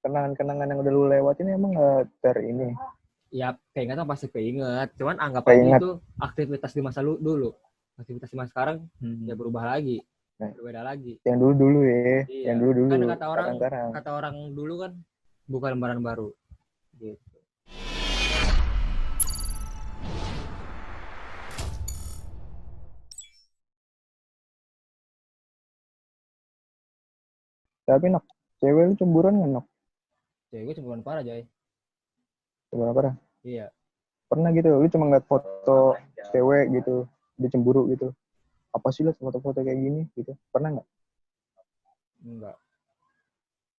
kenangan-kenangan yang udah lu lewatin emang nggak ini. Ya keinget pasti keinget, cuman anggap Keinget. aja itu aktivitas di masa dulu. Aktivitas di masa sekarang ya berubah lagi, berbeda lagi. Yang dulu ya, Iya. yang dulu. Kan kata orang dulu kan bukan lembaran baru. Gitu. Tapi Nok, cewek lu cemburuan nggak Nok? Cewek gue cemburuan parah, Joy. Cemburuan parah? Iya. Pernah gitu, lu cuma ngeliat foto cewek gitu, dia cemburu gitu. Apa sih lu foto-foto kayak gini gitu? Pernah nggak?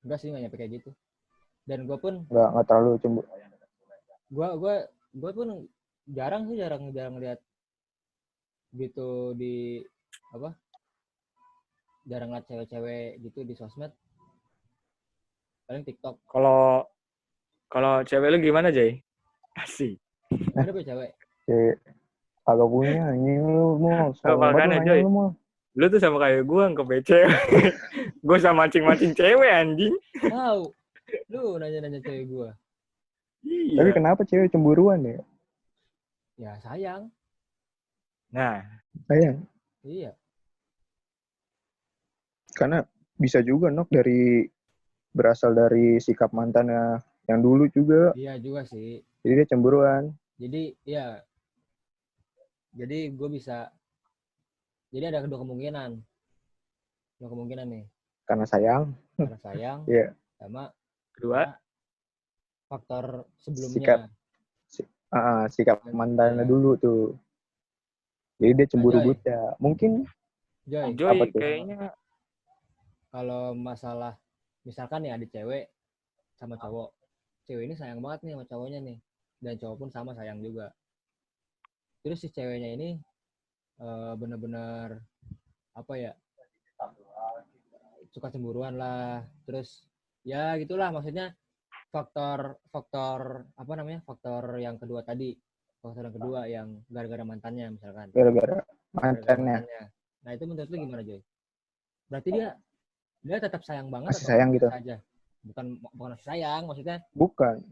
Enggak sih, nggak nyampe kayak gitu. Dan gue pun nggak terlalu cemburu. Gue pun jarang lihat gitu di apa? Jarang lihat cewek-cewek gitu di sosmed. Paling TikTok. Kalau cewek lu gimana, Jay? Asik. Ada cewek? Agak punya, ini lu mau sombong banget nanya lu mau. Lu tuh sama kayak gue ke cewek. Gue sama mancing-mancing cewek anjing. Tahu. Lu nanya-nanya cewek gue. Iya. Tapi kenapa cewek cemburuan ya? Ya sayang. Nah. Sayang? Iya. Karena bisa juga Nok berasal dari sikap mantannya yang dulu juga. Iya juga sih. Jadi dia cemburuan. Jadi ya. Jadi gue bisa. Jadi ada dua kemungkinan nih. Karena sayang. Iya. Sama kedua faktor sebelumnya. Sikap mantannya dulu tuh. Jadi dia cemburu buta. Mungkin Joy kayaknya kalau masalah misalkan nih ada cewek sama cowok. Cewek ini sayang banget nih sama cowoknya nih. Dan cowok pun sama sayang juga. Terus si ceweknya ini benar-benar apa ya? Suka cemburuan lah. Terus ya gitulah, maksudnya faktor apa namanya? Faktor yang kedua tadi. Faktor yang kedua yang gara-gara mantannya misalkan. Gara-gara mantannya. Nah, itu menurut lu gimana, Joy? Berarti dia tetap sayang banget masih sayang gitu saja? Bukan masih sayang, maksudnya? Bukan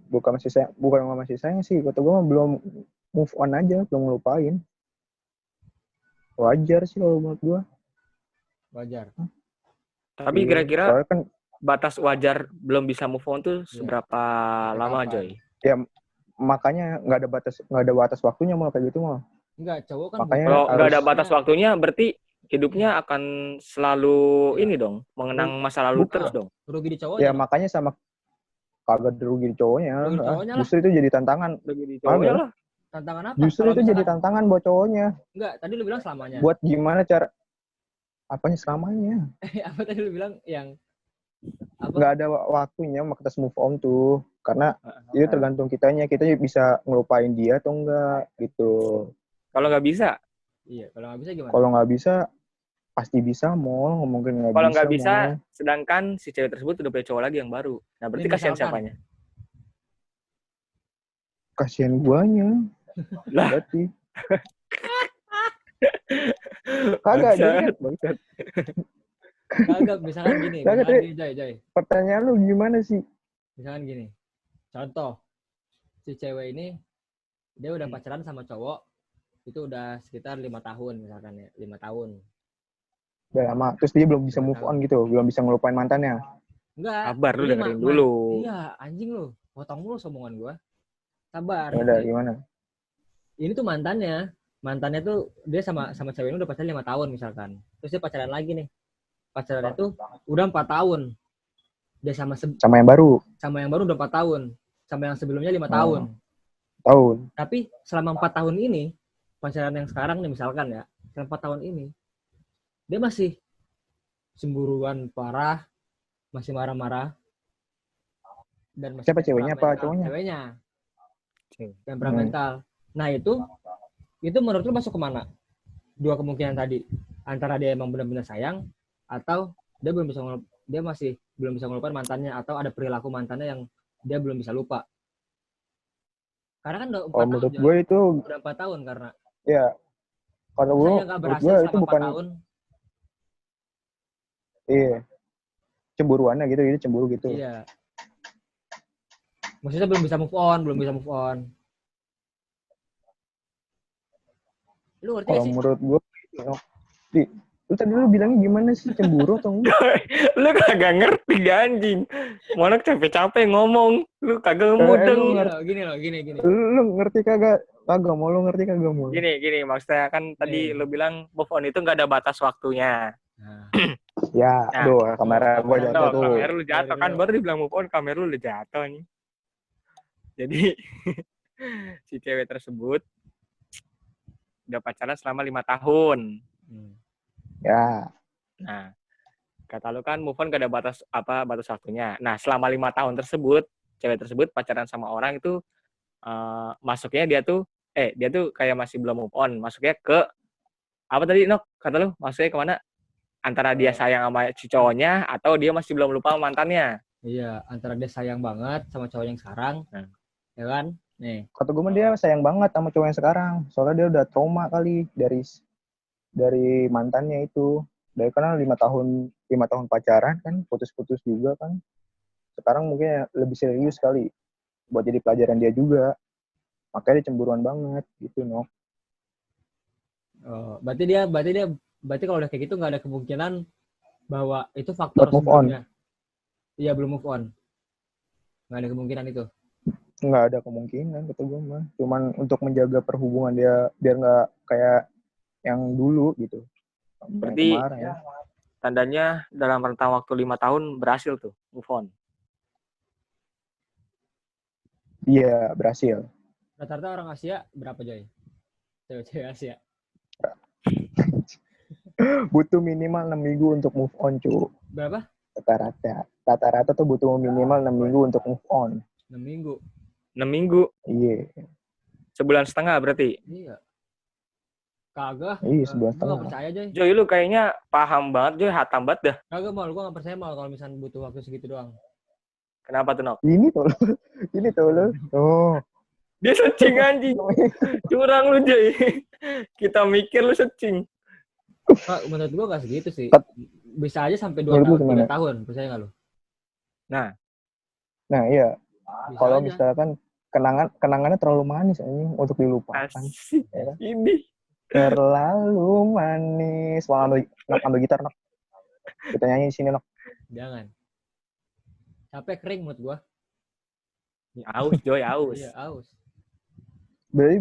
masih sayang sih. Kata gue mah belum move on aja, belum ngelupain. Wajar sih kalau menurut gue. Wajar. Tapi kira-kira kan batas wajar belum bisa move on tuh seberapa lama, Joy? Ya makanya nggak ada batas waktunya malah kayak gitu mah. Enggak, cowok kan makanya kalau nggak ada batas waktunya berarti hidupnya akan selalu ini dong, mengenang masa lalu terus dong. Rugi di cowoknya. Ya makanya sama kagak rugi di cowoknya. Justru itu jadi tantangan. Rugi di cowoknya lah. Tantangan apa? Justru itu jadi tantangan buat cowoknya. Enggak, tadi lu bilang selamanya. Buat gimana cara apanya selamanya? Apa tadi lu bilang yang apa? Nggak ada waktunya kita move on tuh. Karena itu tergantung kitanya. Kita bisa ngelupain dia atau enggak gitu. Kalau nggak bisa? Iya, kalau nggak bisa gimana? Kalau nggak bisa, pasti bisa mau mungkin nggak bisa. Kalau nggak bisa, sedangkan si cewek tersebut udah punya cowok lagi yang baru. Nah, berarti kasihan siapanya? Kasihan guanya. Lah. Berarti. Kagak jadi. Kagak, misalkan gini. Joy. Pertanyaan lu gimana sih? Misalkan gini. Contoh, si cewek ini dia udah pacaran sama cowok itu udah sekitar 5 tahun misalkan ya, 5 tahun. Udah lama, terus dia belum bisa move on gitu, belum bisa ngelupain mantannya. Enggak. Sabar lu, dengerin dulu. Iya, anjing lu. Potong mulu omongan gua. Sabar. Ya udah, gimana? Ini tuh mantannya tuh dia sama cewek ini udah pacaran 5 tahun misalkan. Terus dia pacaran lagi nih. Pacarannya tuh udah 4 tahun. Dia sama yang baru. Sama yang baru udah 4 tahun. Sama yang sebelumnya 5 tahun. Tapi selama 4 tahun ini pacaran yang sekarang nih misalkan ya, selama 4 tahun ini dia masih cemburuan parah, masih marah-marah, dan masih siapa ceweknya apa cowoknya? Ceweknya. Temperamental. Nah itu menurut lu masuk kemana? Dua kemungkinan tadi, antara dia emang benar-benar sayang atau dia masih belum bisa ngelupain mantannya, atau ada perilaku mantannya yang dia belum bisa lupa. Karena kan udah 4 tahun. Menurut gue itu udah 4 tahun karena. Ya. Kalau gue itu bukan. Iya. Cemburuannya gitu, cemburu gitu. Iya. Maksudnya belum bisa move on. Lu ngerti gak Kalau sih? menurut gue, lu tadi lu bilangnya gimana sih, cemburu atau enggak? Lu kagak ngerti anjing. Mana capek-capek ngomong, lu kagak mudeng. Gini. Lu ngerti kagak? Kagak mau, lu ngerti kagak mau? Gini, maksudnya kan tadi lu bilang move on itu nggak ada batas waktunya. Nah, Ya, aduh, kamera gue jatuh tuh. Kamera lu jatuh kan, baru dibilang move on, kamera lu udah jatuh nih. Jadi si cewek tersebut udah pacaran selama 5 tahun. Ya. Nah, kata lu kan move on gak ada batas waktunya. Nah, selama 5 tahun tersebut, cewek tersebut pacaran sama orang itu masuknya dia tuh kayak masih belum move on. Masuknya ke apa tadi, Nok? Kata lu masuknya kemana? Antara dia sayang sama si cowoknya atau dia masih belum lupa mantannya. Iya, antara dia sayang banget sama cowok yang sekarang, ya kan? Nih. Kata gue mah dia sayang banget sama cowok yang sekarang. Soalnya dia udah trauma kali dari mantannya itu. Dari karena 5 tahun pacaran kan, putus-putus juga kan. Sekarang mungkin lebih serius kali buat jadi pelajaran dia juga. Makanya dia cemburuan banget gitu, Nok. Oh, berarti kalau udah kayak gitu nggak ada kemungkinan bahwa itu faktor buat move on. Iya, belum move on. Nggak ada kemungkinan itu. Nggak ada kemungkinan, kata gue mah. Cuman untuk menjaga perhubungan dia biar nggak kayak yang dulu gitu. Berarti tandanya dalam rentang waktu 5 tahun berhasil tuh move on. Iya, berhasil. Rata-rata orang Asia berapa, Joy? Cewek-cewek Asia. Butuh minimal 6 minggu untuk move on, cu. Berapa? Rata-rata tuh butuh minimal 6 minggu untuk move on. 6 minggu? 6 minggu? Iya. Sebulan setengah berarti? Iya. Kagak. Iya, sebulan setengah. Gue gak percaya, Joy. Joy, lu kayaknya paham banget, Joy. Hatam banget dah. Kagak, Mal. Gue gak percaya, Mal, kalau misalnya butuh waktu segitu doang. Kenapa tuh, Nok? Ini tuh lu. Oh. Dia searching anjing. Curang lu, Joy. Kita mikir lu searching. Menurut gue gak segitu sih. Bisa aja sampai 2 tahun, 3 tahun. Percaya gak lu? Nah, iya. Kalau misalkan kenangannya terlalu manis anjing untuk dilupakan. Ya. Ini terlalu manis. Mau ambil gitar, Nok. Kita nyanyi di sini, Nok. Jangan. Capek kering menurut gua. Aus, Joy, aus. Iya, aus. Berarti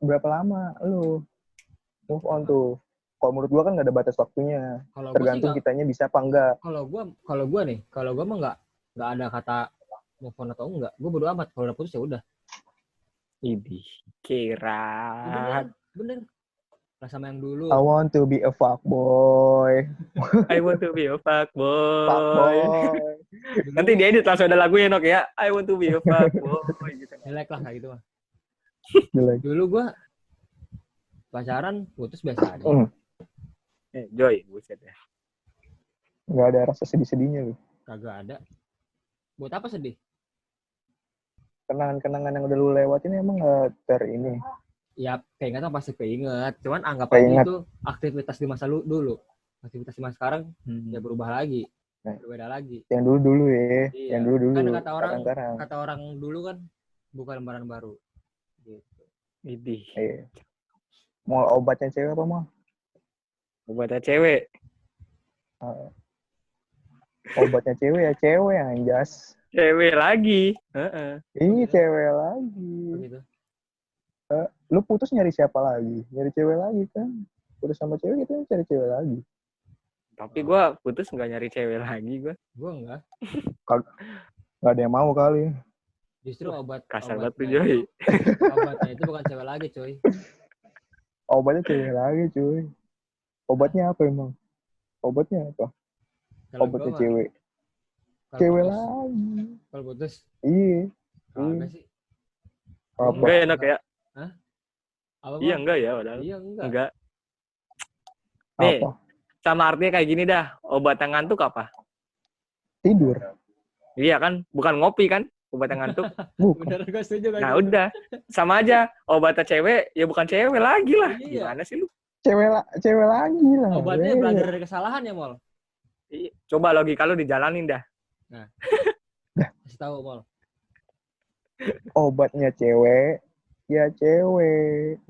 berapa lama lu move on tuh? Kalau menurut gua kan nggak ada batas waktunya. Tergantung kitanya bisa apa enggak. Kalau gua mah nggak ada kata move on atau enggak. Gua bodo amat. Kalau udah putus ya udah. Idih, kira. Bener. Lah sama yang dulu. I want to be a fuckboy. I want to be a fuckboy. Nanti dia edit langsung ada lagunya, Nok, ya. I want to be a fuckboy. Gitu. Jelek lah kayak gitu mah. Jelek. Dulu gua pacaran putus biasa aja. Joy, buset ya. Nggak ada rasa sedih-sedihnya lu. Kagak ada. Buat apa sedih? Kenangan-kenangan yang udah lu lewatin emang nggak ini. Ya, keinget pasti keinget. Cuman anggap aja itu aktivitas di masa dulu. Aktivitas di masa sekarang ya berubah lagi. Berbeda lagi. Yang dulu ya. Iya. Yang dulu. Kan kata orang dulu kan bukan lembaran baru. Gitu. Idih. Iya. Mau obatnya cewek apa mau? Obatnya cewek. Obatnya cewek ya cewek anjas. Cewek lagi. Iya, cewek lagi. Begitu. Lu putus nyari siapa lagi? Nyari cewek lagi kan? Putus sama cewek kita cari cewek lagi. Tapi gue putus nggak nyari cewek lagi gue. Gue enggak. Nggak ada yang mau kali. Justru kasar banget tuh, Joy. Obatnya itu bukan cewek lagi, coy. Obatnya cewek lagi, cuy. Obatnya apa emang? Obatnya apa? Obatnya cewek. Cewek lagi. Kalau putus? Iya. Enggak sih. Enggak enak ya? Hah? Apa, iya enggak ya, padahal. Iya enggak. Enggak. Nih, sama artinya kayak gini dah. Obat yang ngantuk apa? Tidur. Iya kan? Bukan ngopi kan? Obat yang ngantuk. Bener, gue setuju. Nah udah. Sama aja. Obatnya cewek, ya bukan cewek lagi lah. Iya. Gimana sih lu? Cewek lagi lah. Obatnya belajar dari kesalahan ya, Mol? Coba logika lu dijalanin dah. Nah. Kasih tahu, Mol. Obatnya cewek, ya cewek.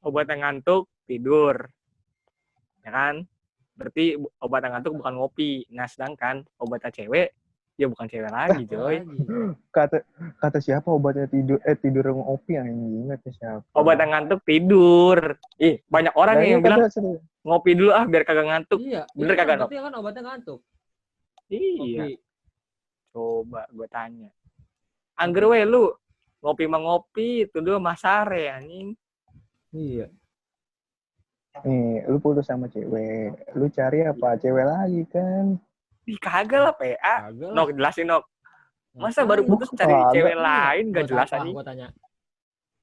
Obat yang ngantuk, tidur. Ya kan? Berarti obat yang ngantuk bukan ngopi. Nah, sedangkan obatnya cewek, ya bukan cewek lagi, coy. Kata siapa obatnya tidur ngopi anjing, kata siapa? Obat yang ngantuk tidur. Banyak orang Nah, yang bilang serius. ngopi dulu biar kagak ngantuk. Iya, Bener kagak, Nok? berarti kan obatnya ngantuk. Iya. Kopi. Coba gue tanya. Angger we lu ngopi mah ngopi, itu dulu masare anjing. Iya. Nih, lu putus sama cewek, lu cari apa? Cewek lagi kan? Kagak lah PA. Nok, jelasin Nok. Masa baru putus cari cewek lain gak jelas anjing? Gua tanya.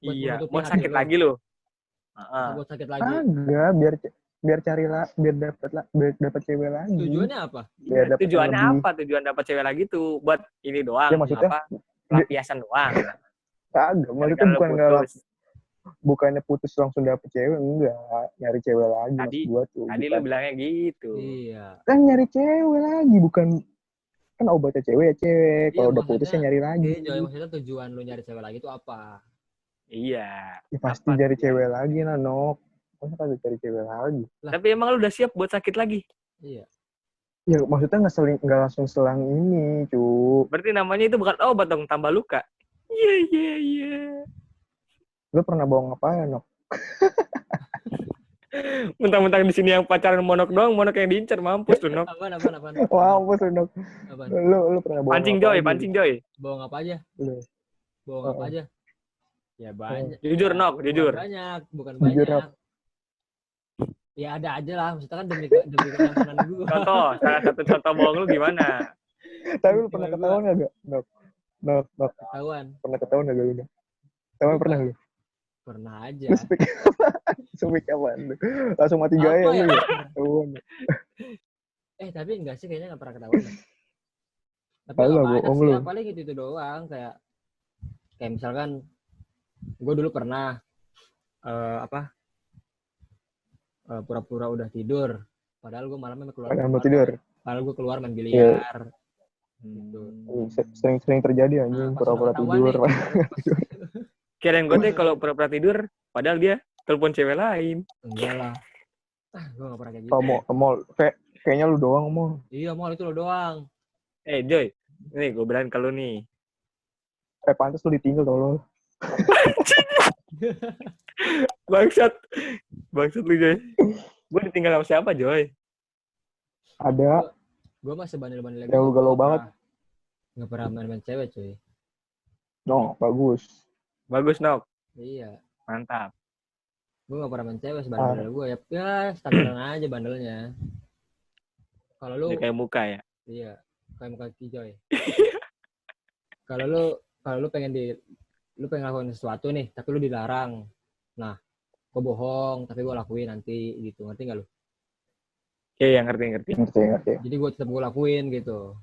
Iya, mau sakit lagi lu. Buat sakit lagi. Agak, biar cari lah, biar dapat cewek lagi. Tujuannya apa? Tujuannya apa? Tujuan dapat cewek lagi tuh buat ini doang. Ya, maksudnya, apa? Pelampiasan doang. Kagak, maksudnya bukannya putus langsung dapet cewek, enggak, nyari cewek lagi. Tadi lu bilangnya gitu. Iya. Kan nyari cewek lagi, bukan kan obatnya cewek ya cewek. Kalau udah putus ya nyari lagi. Iya, maksudnya tujuan lu nyari cewek lagi itu apa? Iya. Ya pasti cari cewek lagi lah, Nok. Masa kagak cari cewek lagi? Tapi emang lu udah siap buat sakit lagi? Iya. Ya maksudnya nggak langsung selang ini, cu. Berarti namanya itu bukan obat dong, tambah luka. Iya. Lu pernah bohong apa ya, Nok? Mentang-mentang di sini yang pacaran monok doang, monok yang diincar, mampus tuh, Nok. Apaan? Mampus tuh, Nok. Lu pernah bohong pancing Joy. Bohong apa aja? Bohong apa aja? Ya banyak. Jujur, Nok, jujur. Bukan jujur, banyak. Nok. Ya ada aja lah, maksudnya kan demi kenyamanan gue. Contoh, salah satu contoh bohong lu gimana? Tapi lu pernah ketahuan gak, Nok? Nok. Ketahuan. Pernah ketahuan gak lu? Ketahuan pernah lu? Pernah aja. Lu speak apaan lu? Langsung mati gaya lu ya? Tapi enggak sih, kayaknya gak pernah ketahuan. Tapi gak banyak sih, paling itu doang. Kayak misalkan, gue dulu pernah, pura-pura udah tidur. Padahal gue malamnya keluar. Padahal gue keluar main biliar. Gitu. Sering terjadi anjing, pura-pura tidur. Kirain gue deh kalau pura-pura tidur, padahal dia telepon cewek lain. Enggak lah. Gue gak pernah kayak gitu. Mall. Kayaknya lu doang, Mall. Iya, Mall itu lu doang. Joy, nih gue bilangin ke lu nih. Pantas lu ditinggal tau lu. Bangsat lu, Joy. Gue ditinggal sama siapa, Joy? Ada. Gue masih bandel-bandel lagi. Yang lu galau banget. Gak pernah main cewek, cuy. No, bagus, Nok. Iya. Mantap. Gue gak pernah main cewek sebandel gue. Ya standaran aja bandelnya. Kalau lu kayak muka ya? Iya, kayak muka Kijoy. Kalau lu pengen ngelakuin sesuatu nih, tapi lu dilarang. Nah, gue bohong, tapi gue lakuin nanti gitu. Ngerti gak lu? Iya, ngerti. Jadi gue tetap gue lakuin gitu.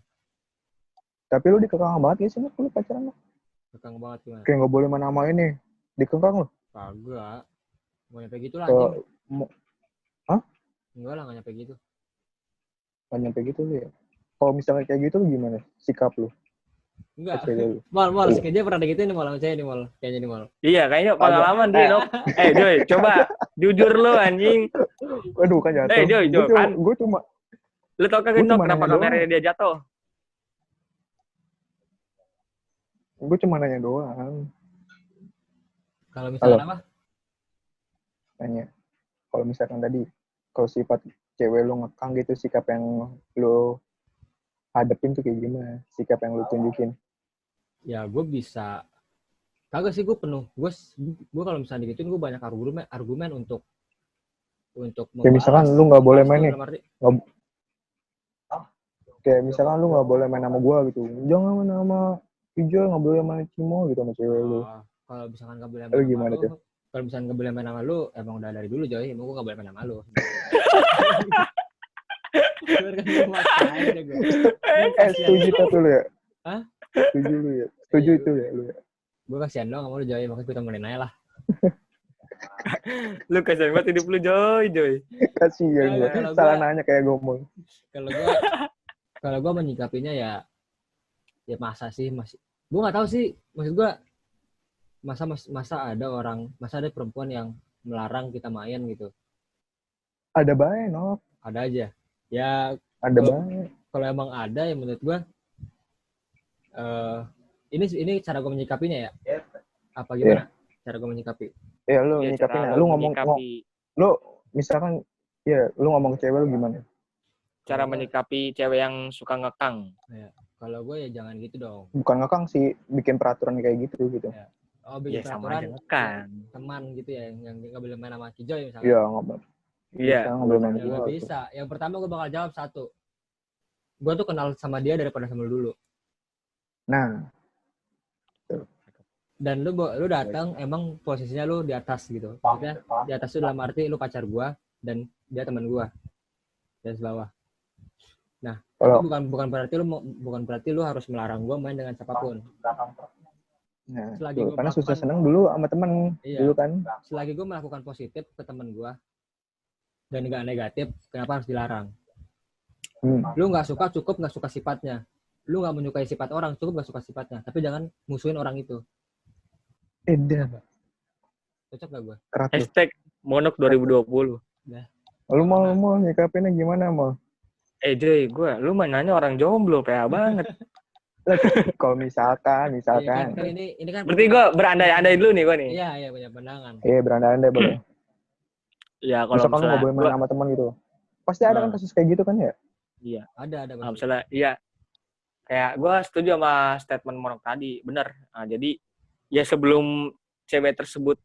Tapi lu dikekang banget ya sih, lu pacaran lu? Kekang banget gimana? Kayak gak boleh main-main nih. Dikekang lu? Kagak. Mau nyampe gitu lah. Hah? Enggak lah, gak nyampe gitu. Gak nyampe gitu lu ya? Kalau misalnya kayak gitu lu gimana? Sikap lu? Enggak. Mal, sekejap pernah gitu nih Mal, sama saya nih Mal. Kayaknya nih Mal. Iya, kayaknya pengalaman dia, Nok. Joy, coba jujur lu anjing. Waduh, kan jatuh. Joy, kan. Gue cuma... Lu tau kan kenapa kameranya dia jatuh? Gue cuma nanya doang. Kalau misalnya apa? Nanya. Kalau misalkan tadi, kalau sifat cewek lu ngekang gitu, sikap yang lu hadepin tuh kayak gimana? Sikap yang lu tunjukin? Ya gue bisa. Kagak sih, gue penuh. Gue kalau misalnya digituin, gue banyak argumen untuk kayak misalkan lu nggak boleh main nih. Kayak misalkan lu nggak boleh main sama gue gitu. Jangan main sama Pijo, nggak boleh main Cimo gitu sama cewek lu. Kalau misalkan nggak boleh main sama lu, kalau misalkan nggak boleh main sama lu, emang udah dari dulu Joy, emang gue nggak boleh main sama lu. Setuju itu lu ya? Hah? Setuju lu ya? Setuju itu ya lu ya? Gue kasihan dong sama lu Joy, makanya gue temenin aja lah. Lu kasihan banget hidup lu Joy. Kasihan gue, salah nanya kayak ngomong. Kalau gue menyikapinya ya masa sih masih. Gue nggak tahu sih, maksud gue masa ada perempuan yang melarang kita main gitu. Ada banyak, Nok. Ada aja. Ya Ada banyak. Kalau emang ada ya menurut gua ini cara gue menyikapinya ya. Apa gimana? Cara gue menyikapi. Ya lu nyikapin, lu ngomong lu misalkan lu ngomong ke cewek lu gimana? Cara menyikapi cewek yang suka ngekang. Ya. Kalau gue ya jangan gitu dong. Bukan ngekang sih, bikin peraturan kayak gitu. Ya. Oh, bikin peraturan ngekang. Teman gitu ya, yang nggak boleh main sama Kijoy misalnya. Iya, nggak. Iya. Nggak boleh main Nggak bisa. Yang pertama gue bakal jawab satu. Gue tuh kenal sama dia daripada sama lu dulu. Nah. Dan lu datang emang posisinya lu di atas gitu. Maksudnya di atas itu dalam arti lu pacar gue dan dia teman gue. Dan sebawah. Nah, itu bukan berarti lu harus melarang gue main dengan siapapun. Nah, karena susah seneng dulu sama temen dulu kan. Selagi gue melakukan positif ke temen gue dan nggak negatif, kenapa harus dilarang? Lu nggak suka cukup nggak suka sifatnya. Lu nggak menyukai sifat orang cukup nggak suka sifatnya. Tapi jangan musuhin orang itu. Edan. Cocok gak gue? Hashtag Monok 2020. Nah. Lu mau nyikapinnya gimana mau? Joy, lu nanya orang jomblo, PA banget. Kalau misalkan. Iya, kan, ini kan berarti gue berandai-andai dulu nih gue nih. Iya, punya pandangan. Iya, berandai-andai boleh. Iya, kalau misalkan lu nggak boleh main sama teman gitu. Pasti ada kan kasus kayak gitu kan ya? Iya. Ada. Misalnya, iya. Kayak gue setuju sama statement Monok tadi, bener. Nah, jadi ya sebelum cewek tersebut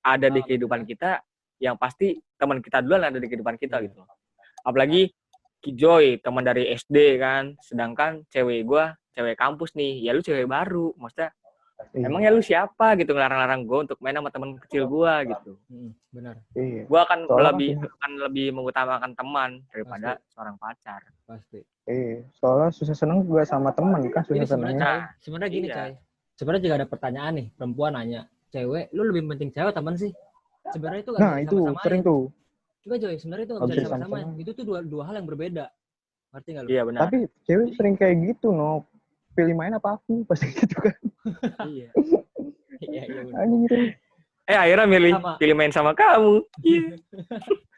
ada di kehidupan kita, yang pasti teman kita duluan ada di kehidupan kita gitu. Apalagi Kijoy, teman dari SD kan, sedangkan cewek kampus nih, ya lu cewek baru, maksudnya emang ya lu siapa gitu ngelarang-larang gue untuk main sama teman kecil gue gitu. Benar. Gue akan lebih mengutamakan teman daripada seorang pacar. Pasti. Soalnya susah seneng juga sama teman kan, susah senengnya. Sebenarnya gini, Coy. Sebenarnya juga ada pertanyaan nih, perempuan nanya, cewek, lu lebih penting cewek teman sih? Sebenarnya itu nggak bisa sama-samain. Sering tuh. Enggak, Joy, sebenarnya itu nggak bisa sama-samain. Itu tuh dua hal yang berbeda. Ngerti nggak lu? Iya, benar. Tapi cewek sering kayak gitu, no. Pilih main apa aku? Pasti gitu kan. Iya, benar. Gitu. Akhirnya pilih main sama kamu. Iya.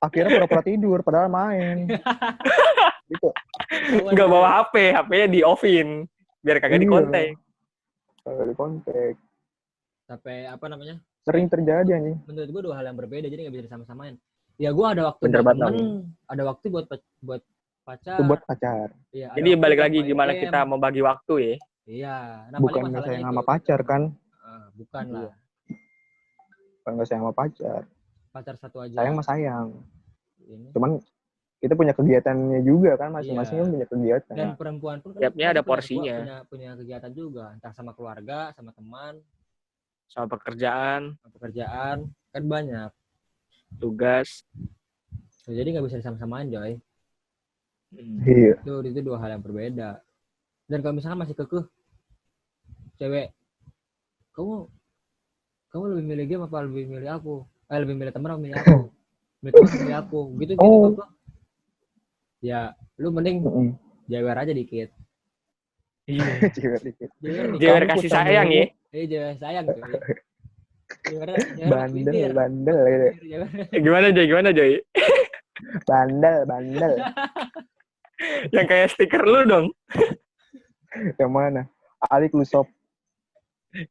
Akhirnya pura-pura tidur, padahal main. Gitu. Nggak bawa HP, HP-nya di-off-in. Biar kagak dikontak. Kagak dikontak. Sampai Sering terjadi anjing. Menurut gue dua hal yang berbeda, jadi nggak bisa disama-samain. Ya gue ada waktu buat temen, ada waktu buat pacar. Itu buat pacar. Ya, jadi balik lagi gimana kita membagi waktu ya. Iya. Nah, bukan nggak sayang sama pacar kan? Bukan lah. Bukan nggak sayang sama pacar. Pacar satu aja. Sayang mah sayang. Cuman kita punya kegiatannya juga kan, masing-masing kan punya kegiatan. Dan perempuan pun tiapnya ada porsinya. Punya kegiatan juga, entah sama keluarga, sama teman, sama pekerjaan kan banyak. Tugas. Jadi nggak bisa disama-samain, Joy. Iya. Itu dua hal yang berbeda. Dan kalau misalkan masih kekeh, cewek, kamu lebih milih game apa lebih milih aku? Lebih milih teman atau milih aku? Milih aku. Gitu. Ya, lu mending jewer aja dikit. Iya. Jewer kasih sayang ya. Jewer sayang tuh. Bandel gitu. Gimana Joy? Bandel. Yang kayak stiker lu dong. Yang mana? Ali Klusop.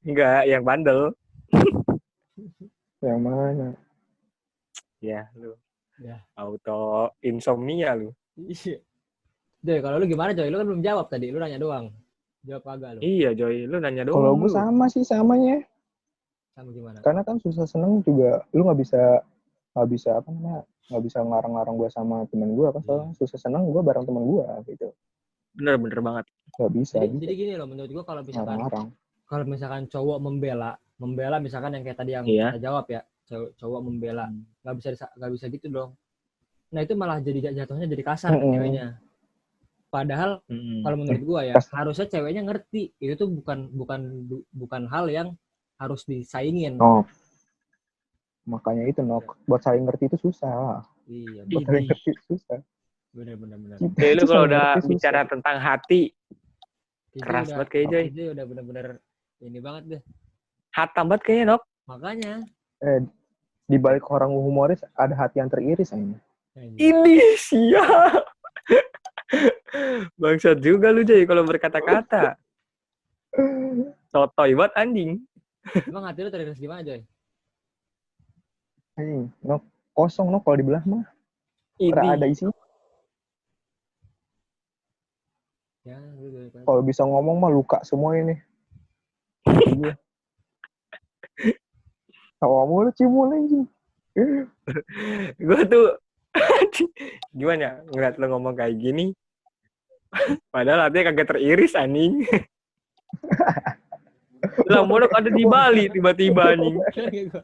Enggak, yang bandel. Yang mana? Ya, lu. Ya. Auto insomnia lu. Iya. Joy, kalau lu gimana, Joy? Lu kan belum jawab tadi, lu nanya doang. Jawab kagak lu. Iya, Joy, lu nanya doang. Kalau gue sama sih samanya. Sama gimana? Karena kan susah seneng juga, lu nggak bisa ngarang-ngarang gue sama temen gue kan, soalnya susah seneng gue bareng temen gue gitu. Bener banget. Gak bisa. Jadi gini loh, menurut gue kalau misalkan cowok membela misalkan yang kayak tadi yang kita jawab ya, cowok membela, nggak bisa gitu dong. Nah itu malah jadi jatuhnya jadi kasar ke ceweknya. Padahal kalau menurut gue ya harusnya ceweknya ngerti itu tuh bukan hal yang harus disaingin. Makanya itu buat saling ngerti itu susah. Iya. Buat saling ngerti itu susah. Bener. Jadi lu kalau udah bicara tentang hati, keras banget kayak Joy. Dia udah bener-bener ini banget deh. Hatam banget kayaknya, Nok. Makanya. Di balik orang humoris ada hati yang teriris ini. Ini siap. Bangsat juga lu, Jay, kalau berkata-kata. Sotoy banget anjing. Emang hati lu teriris gimana, Joy? Anjing, Nok, kosong Nok kalau dibelah mah. Ini. Nggak ada isi. Ya, gitu. Kalau bisa ngomong mah luka semua ini. Iya. Kamu lu cimul anjing. Gue tuh gimana ngeliat lo ngomong kayak gini. Padahal hatinya kagak teriris anjing. Lah Nok ada di Bali tiba-tiba anjing.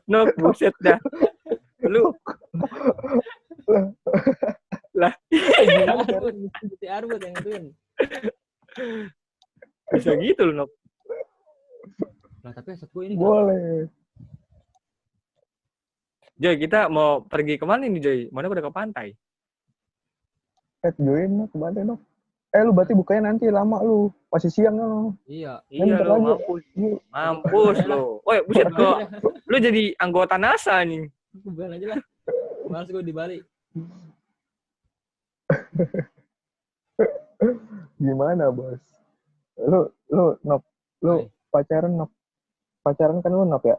Nok buset dah. Lu lah si Arbut yang ituin. Bisa gitu loh, Nok. Lah tapi maksud gue ini boleh. Joy, kita mau pergi kemana nih, Joy? Mana udah ke pantai? Join Nok, bantai Nok. Lu berarti bukanya nanti lama lu. Masih siang lo. Iya. Iya lo, mampus. Mampus lo. Woi, buset kok. Lu jadi anggota NASA nih. Aku bilang aja lah. Males gue di Bali. Gimana, Bos? Lu Nok, lu pacaran Nok. Pacaran kan lu Nok ya?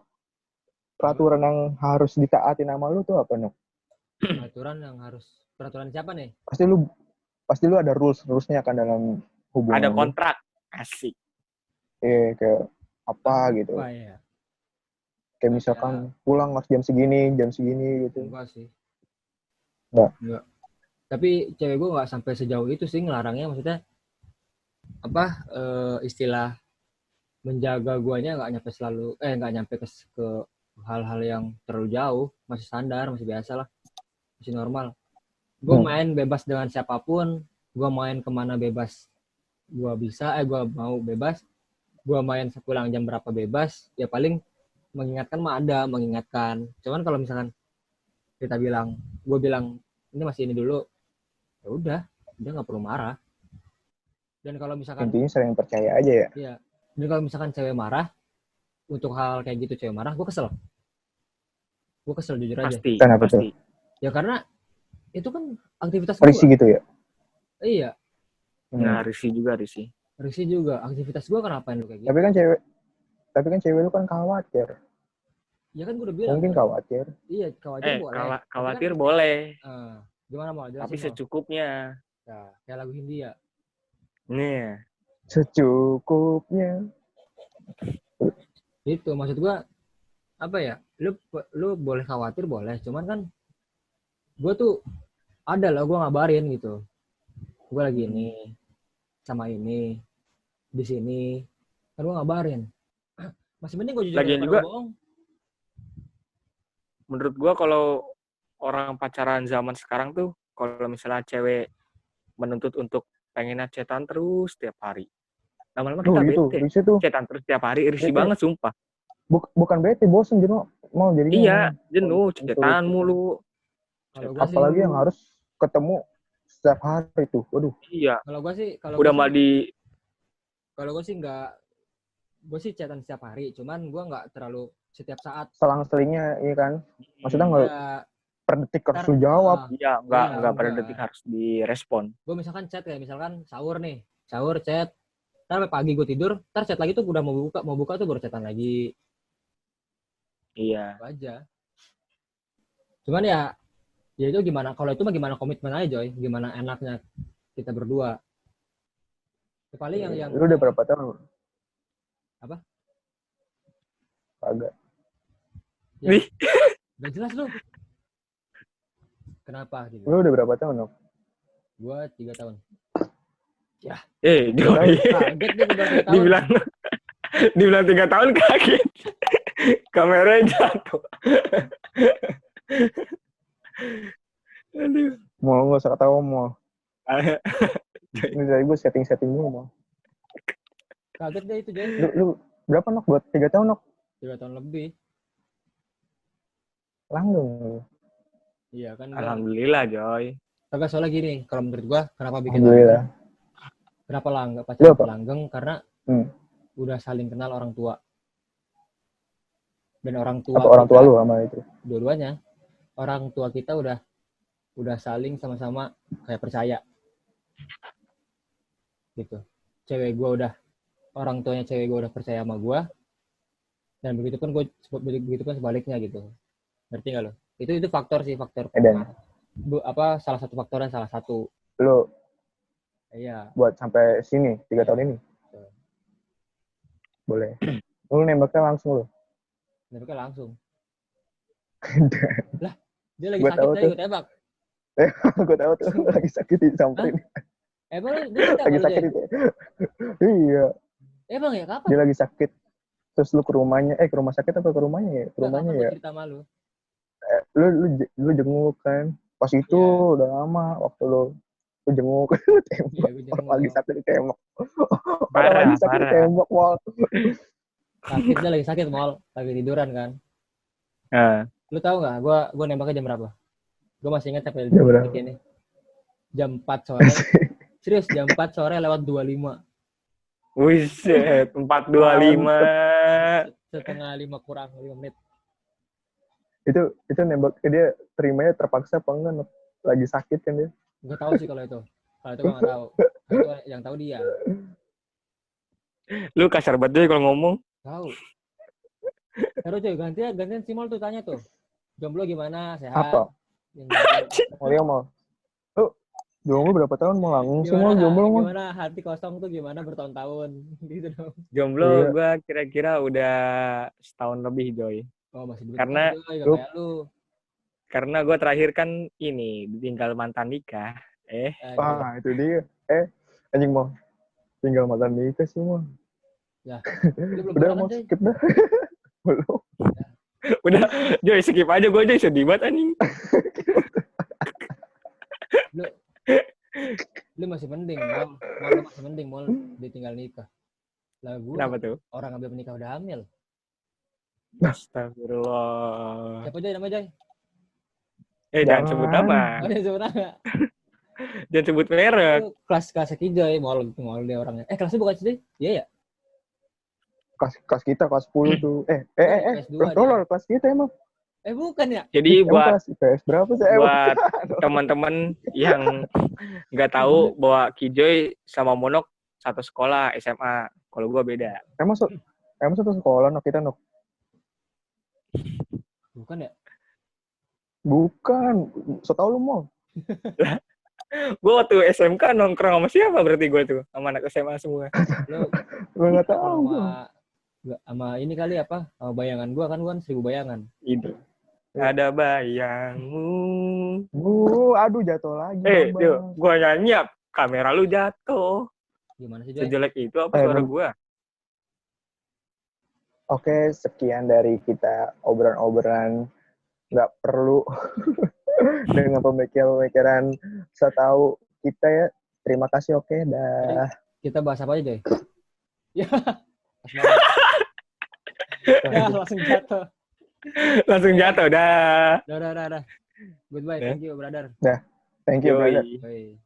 Peraturan yang harus ditaati nama lu tuh apa, Nok? Peraturan siapa nih? Pasti lu ada rules-rulesnya kan dalam hubungan. Ada kontrak. Asik. Kayak apa gitu. Apa ya? Kayak misalkan pulang harus jam segini gitu. Enggak sih. Enggak. Tapi cewek gue nggak sampai sejauh itu sih ngelarangnya, maksudnya istilah menjaga guanya nggak nyampe ke hal-hal yang terlalu jauh, masih standar, masih biasa lah, masih normal. Gue main bebas dengan siapapun, gue main kemana bebas, gue mau bebas, gue main sepulang jam berapa bebas, ya paling mengingatkan. Cuman kalau misalkan gue bilang ini masih ini dulu, ya udah, dia nggak perlu marah. Dan kalau misalkan intinya sering percaya aja ya. Iya. Dan kalau misalkan cewek marah, untuk hal kayak gitu cewek marah, gue kesel jujur aja. Kenapa tuh? Ya karena itu kan aktivitas gue. Risih gitu ya? Iya. Nah, risih juga. Risih juga. Aktivitas gue kenapa lu kayak gitu? Tapi kan cewek lu kan khawatir. Ya kan gue udah bilang. Mungkin khawatir. Iya, khawatir boleh. Khawatir kan, boleh. Gimana mau jelasin? Tapi secukupnya. Ya, kayak lagu Hindia. Nih. Secukupnya. Itu maksud gue apa ya? Lu boleh khawatir boleh, cuman kan gue tuh ada lah gue ngabarin gitu. Gue lagi ini sama ini di sini, kan gue ngabarin. Masih mending gue jujur lagian juga bohong. Menurut gue kalau orang pacaran zaman sekarang tuh, kalau misalnya cewek menuntut untuk pengen chatan terus tiap hari, lama-lama kita bete. Chatan terus tiap hari, risih banget sumpah. Bukan bete, bosen jenuh. Mau jadinya. Iya, jenuh, chatan mulu. Apalagi yang harus ketemu setiap hari tuh. Waduh. Iya. Kalau gue sih, kalau gue sih nggak, gue sih chatan setiap hari, cuman gue nggak terlalu setiap saat. Selang-selingnya, iya kan? Maksudnya nggak per detik harus lu jawab. Iya, nggak per detik harus direspon. Gue misalkan chat kayak misalkan sahur chat, ntar sampai pagi gue tidur, ntar chat lagi tuh udah mau buka tuh baru chatan lagi. Iya. Itu aja. Cuman ya itu gimana, kalau itu mah gimana komitmen aja Joy, gimana enaknya kita berdua. Paling yang lu udah berapa tahun? Apa? Agak. Ya, gak jelas lu. Kenapa gitu? Lu udah berapa tahun, Nok? Gua 3 tahun. Ya. Joy. Dibilang 3 tahun kaget. Kameranya jatuh. Aduh. Mau nggak usah ketawa mau. Ini dari gue setting dulu mau. Kaget deh itu Joy. Lu berapa Nok? Buat 3 tahun Nok? 3 tahun lebih. Langgeng. Iya kan. Alhamdulillah Joy. Kagak, soalnya gini, kalau menurut gua kenapa bikin langgeng? Kenapa pacaran langgeng? Karena udah saling kenal orang tua. Dan orang tua Apa orang tua kita, lu sama itu? dua-duanya, orang tua kita udah saling sama-sama kayak percaya gitu. Orang tuanya cewek gue udah percaya sama gue, dan begitupun sebaliknya gitu. Ngerti nggak lo? Itu faktor Dan salah satu faktor dan salah satu. lu Iya. buat sampai sini 3 tahun ini. Boleh. Lu nembaknya langsung lu. Nembaknya langsung. Lah, dia lagi Gua sakit tahu tadi tuh. gue tembak. Gue tahu tuh lagi sakit disamperin. Emang dia Lagi sakit itu. Iya. Emang ya kapan? Dia lagi sakit. Terus lu ke rumahnya, ke rumah sakit apa ke rumahnya ya? Ke rumahnya ya. Cerita sama lu. Lu jenguk kan. Pas itu udah lama waktu lu jenguk, tembak. Orang lagi sakit ditembak. Orang lagi sakit ditembak, Wal. Sakitnya lagi sakit, Mal. Lagi tiduran kan. Lu tahu nggak? Gua nembaknya jam berapa? Gue masih ingat sampai detik ini. Jam 4 sore. Serius, jam 4 sore lewat 25. Wiset, 4.25. Setengah 5 kurang 5 menit. Itu nembak dia terimanya terpaksa apa enggak? Lagi sakit kan dia? Gak tahu sih kalau itu. Kalau itu gue nggak tahu. Itu yang tahu dia. Lu kasar banget kalau ngomong. Tahu. Terus cuy, gantian si Mol tuh tanya tuh. Jomblo gimana? Sehat? Apa? Mau. Lu jomblo berapa tahun mau langsung mau jomblo mau? Gimana hati kosong tuh gimana bertahun-tahun gitu dong. Jomblo gue kira-kira udah setahun lebih, Joy. Oh, masih dulu. Karena lu. Karena gue terakhir kan ini ditinggal mantan nikah. Itu dia. Anjing mau tinggal mantan nikah sih mau. Ya. Udah mau skip dah. Belum. Udah, Joy skip aja, gue aja sedih banget anjing. Lu masih mending, Mol ditinggal nikah. Lah gue. Kenapa tuh? Orang ambil menikah udah hamil. Astagfirullah. Siapa Joy nama Joy? Jangan sebut nama. Jangan sebut nama. Jangan sebut merek. Kelas Joy, Mol dia orangnya. Kelasnya bukan sih? Iya ya. Kelas kita kelas 10 tuh. Kelas kita emang. Bukan ya? Jadi buat IPS berapa sih? Buat teman-teman yang nggak tahu bahwa Kijoy sama Monok satu sekolah SMA. Kalau gua beda. Emang satu sekolah Nok kita Nok? Bukan ya? Bukan. Setahu lu mau. Gue waktu SMK nongkrong sama siapa berarti gue tuh? Sama anak SMA semua. Gue nggak tahu. Sama ini kali apa? Sama bayangan gue kan 1000 bayangan. Itu. Ada bayangmu. Aduh jatuh lagi. Gue nyanyi, kamera lu jatuh. Gimana sih Joy? Sejelek itu apa suara gue? Oke, sekian dari kita obrolan nggak perlu dengan pemikiran setahu kita ya. Terima kasih, oke, dah. Kita bahas apa aja, Joy? Ya, langsung jatuh. Langsung jatuh, dah. Dah. Goodbye, thank you, brother. Dah, thank you, brother. Bye.